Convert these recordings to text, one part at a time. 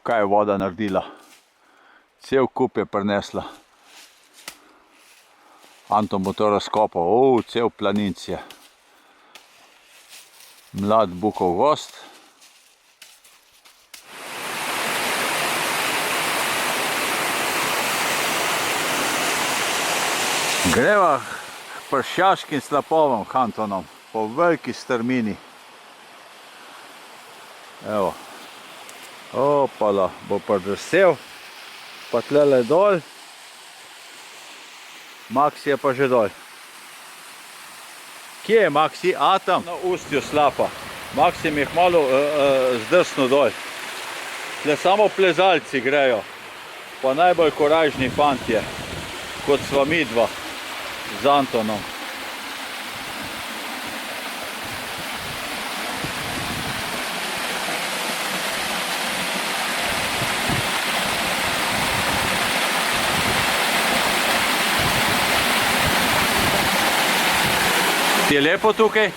Kaj je voda naredila. Cel kup je prinesla. Anton bo to razkopal. Cel planinc je. Mlad bukov gost. Greva k pršjaškim slapovom, Antonom, po veliki strmini. Evo. Opala, bo prdrsel. Pa tlele dol. Maksi je pa že dol. Kje je Maksi? Tam, na ustju slapa. Maksi mi je malo zdrsnil dol. Tle samo plezalci grejo. Pa najbolj korajžni fantje, kot sva midva z Antonom. Ti je lepo tukaj?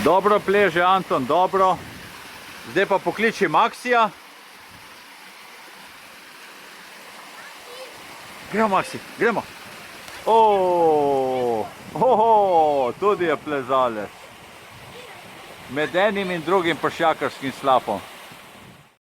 Dobro pleže, Anton, dobro. Zdaj pa pokliči Maksija. Gremo, Maksi, gremo. Tudi je plezalec. Med enim in drugim pršjakarskim slapom.